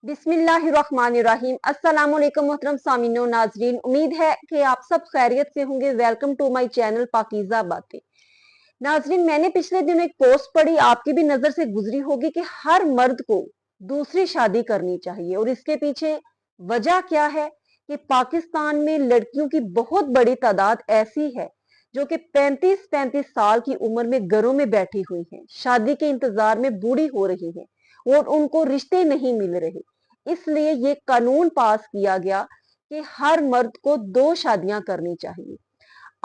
बिस्मिल्लाहिर्रहमानिर्रहीम। अस्सलाम वालेकुम मोहतरम सामीनो नाजरीन, उम्मीद है कि आप सब खैरियत से होंगे। वेलकम टू माय चैनल पाकीज़ा बातें। नाजरीन, मैंने पिछले दिनों एक पोस्ट पढ़ी, आपकी भी नजर से गुजरी होगी कि हर मर्द को दूसरी शादी करनी चाहिए। और इसके पीछे वजह क्या है कि पाकिस्तान में लड़कियों की बहुत बड़ी तादाद ऐसी है जो कि 35-35 साल की उम्र में घरों में बैठी हुई हैं, शादी के इंतजार में बूढ़ी हो रही हैं और उनको रिश्ते नहीं मिल रहे। इसलिए ये कानून पास किया गया कि हर मर्द को 2 शादियां करनी चाहिए।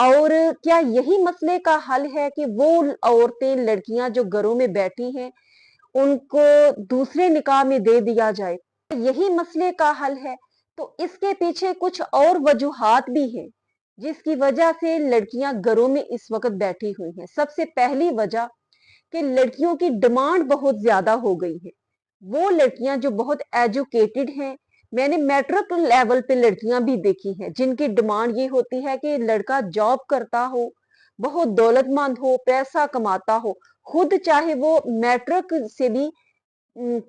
और क्या यही मसले का हल है कि वो औरतें, लड़कियां जो घरों में बैठी हैं, उनको दूसरे निकाह में दे दिया जाए? यही मसले का हल है? तो इसके पीछे कुछ और वजूहात भी हैं जिसकी वजह से लड़कियां घरों में इस वक्त बैठी हुई हैं। सबसे पहली वजह कि लड़कियों की डिमांड बहुत ज्यादा हो गई है। वो लड़कियां जो बहुत एजुकेटेड हैं, मैंने मैट्रिक लेवल पे लड़कियां भी देखी हैं जिनकी डिमांड ये होती है कि लड़का जॉब करता हो, बहुत दौलतमंद हो, पैसा कमाता हो, खुद चाहे वो मैट्रिक से भी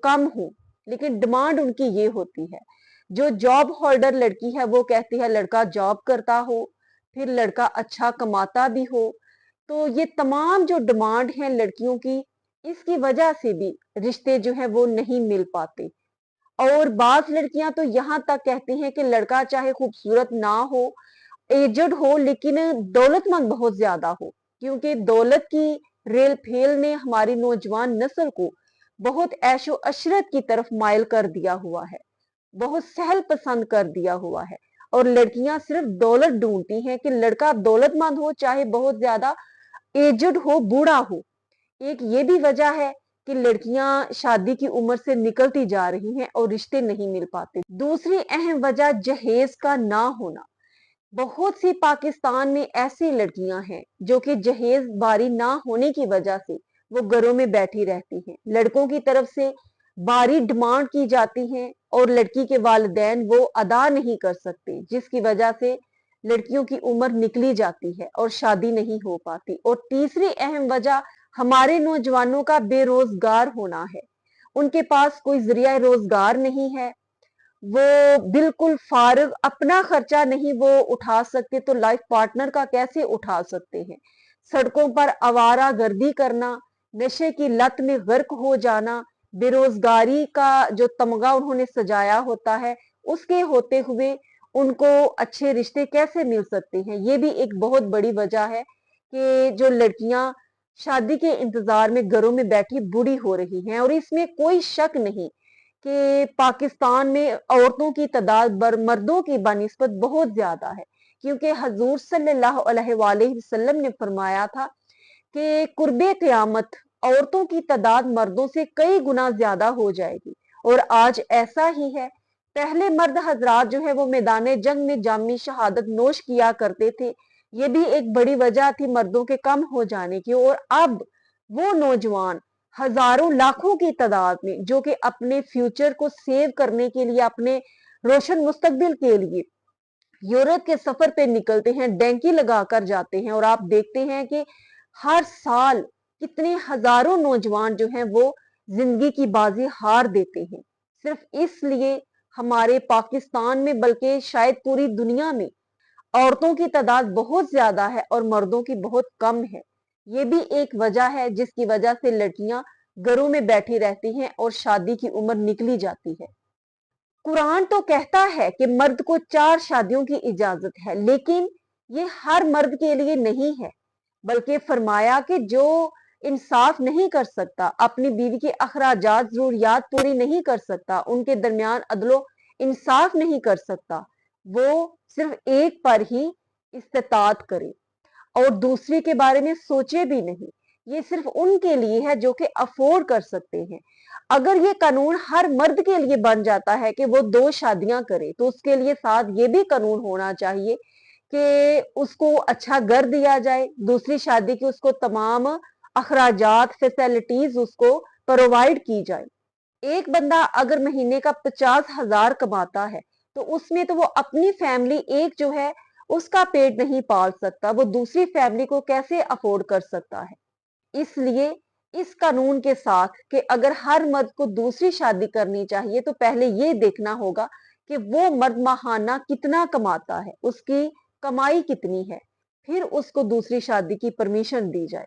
कम हो, लेकिन डिमांड उनकी ये होती है। जो जॉब होल्डर लड़की है वो कहती है लड़का जॉब करता हो, फिर लड़का अच्छा कमाता भी हो। तो ये तमाम जो डिमांड है लड़कियों की, इसकी वजह से भी रिश्ते जो है वो नहीं मिल पाते। और बाज लड़कियां तो यहाँ तक कहती हैं कि लड़का चाहे खूबसूरत ना हो, एजड हो, लेकिन दौलतमंद बहुत ज्यादा हो, क्योंकि दौलत की रेल फेल ने हमारी नौजवान नस्ल को बहुत ऐशो अशरत की तरफ माइल कर दिया हुआ है, बहुत सहल पसंद कर दिया हुआ है। और लड़कियां सिर्फ दौलत ढूंढती हैं कि लड़का दौलतमंद हो, चाहे बहुत ज्यादा एजड हो, बूढ़ा हो। एक ये भी वजह है कि लड़कियां शादी की उम्र से निकलती जा रही हैं और रिश्ते नहीं मिल पाते। दूसरी अहम वजह जहेज का ना होना। बहुत सी पाकिस्तान में ऐसी लड़कियां हैं जो कि जहेज बारी ना होने की वजह से वो घरों में बैठी रहती हैं। लड़कों की तरफ से बारी डिमांड की जाती है और लड़की के वालिदैन वो अदा नहीं कर सकते, जिसकी वजह से लड़कियों की उम्र निकली जाती है और शादी नहीं हो पाती। और तीसरी अहम वजह हमारे नौजवानों का बेरोजगार होना है। उनके पास कोई जरिया रोजगार नहीं है, वो बिल्कुल फारिग, अपना खर्चा नहीं वो उठा सकते तो लाइफ पार्टनर का कैसे उठा सकते हैं। सड़कों पर आवारा गर्दी करना, नशे की लत में गर्क हो जाना, बेरोजगारी का जो तमगा उन्होंने सजाया होता है, उसके होते हुए उनको अच्छे रिश्ते कैसे मिल सकते हैं। ये भी एक बहुत बड़ी वजह है कि जो लड़कियां शादी के इंतजार में घरों में बैठी बूढ़ी हो रही हैं। और इसमें कोई शक नहीं कि पाकिस्तान में औरतों की तादाद मर्दों की बनिस्बत बहुत ज्यादा है, क्योंकि हजूर सल्लल्लाहु अलैहि वसल्लम ने फरमाया था कि कुर्बे क़यामत औरतों की तादाद मर्दों से कई गुना ज्यादा हो जाएगी। और आज ऐसा ही है। पहले मर्द हजरात जो है वो मैदान जंग में जामी शहादत नोश किया करते थे, ये भी एक बड़ी वजह थी मर्दों के कम हो जाने की। और अब वो नौजवान हजारों लाखों की तादाद में जो कि अपने फ्यूचर को सेव करने के लिए, अपने रोशन मुस्तकबिल के लिए यूरोप के सफर पे निकलते हैं, डैंकी लगाकर जाते हैं। और आप देखते हैं कि हर साल कितने हजारों नौजवान जो हैं वो जिंदगी की बाजी हार देते हैं, सिर्फ इसलिए हमारे पाकिस्तान में बल्कि शायद पूरी दुनिया में औरतों की तादाद बहुत ज्यादा है और मर्दों की बहुत कम है। ये भी एक वजह है जिसकी वजह से लड़कियां घरों में बैठी रहती हैं और शादी की उम्र निकली जाती है। कुरान तो कहता है कि मर्द को 4 शादियों की इजाजत है, लेकिन ये हर मर्द के लिए नहीं है, बल्कि फरमाया कि जो इंसाफ नहीं कर सकता, अपनी बीवी के अखराजात जरूरियात पूरी नहीं कर सकता, उनके दरमियान अदलो इंसाफ नहीं कर सकता, वो सिर्फ एक पर ही इस्तात करे और दूसरे के बारे में सोचे भी नहीं। ये सिर्फ उनके लिए है जो कि अफोर्ड कर सकते हैं। अगर ये कानून हर मर्द के लिए बन जाता है कि वो 2 शादियां करे, तो उसके लिए साथ ये भी कानून होना चाहिए कि उसको अच्छा घर दिया जाए, दूसरी शादी की उसको तमाम अखराजात, फैसिलिटीज उसको प्रोवाइड की जाए। एक बंदा अगर महीने का 50,000 कमाता है, तो उसमें तो वो अपनी फैमिली एक जो है उसका पेट नहीं पाल सकता, वो दूसरी फैमिली को कैसे अफोर्ड कर सकता है। इसलिए इस कानून के साथ कि अगर हर मर्द को दूसरी शादी करनी चाहिए तो पहले ये देखना होगा कि वो मर्द माहाना कितना कमाता है, उसकी कमाई कितनी है, फिर उसको दूसरी शादी की परमिशन दी जाए।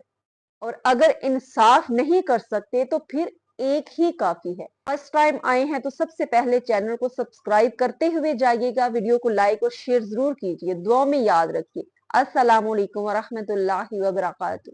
और अगर इंसाफ नहीं कर सकते तो फिर एक ही काफी है। फर्स्ट टाइम आए हैं तो सबसे पहले चैनल को सब्सक्राइब करते हुए जाइएगा, वीडियो को लाइक और शेयर जरूर कीजिए, दुआ में याद रखिए। अस्सलाम वालेकुम व रहमतुल्लाहि व बरकातहू।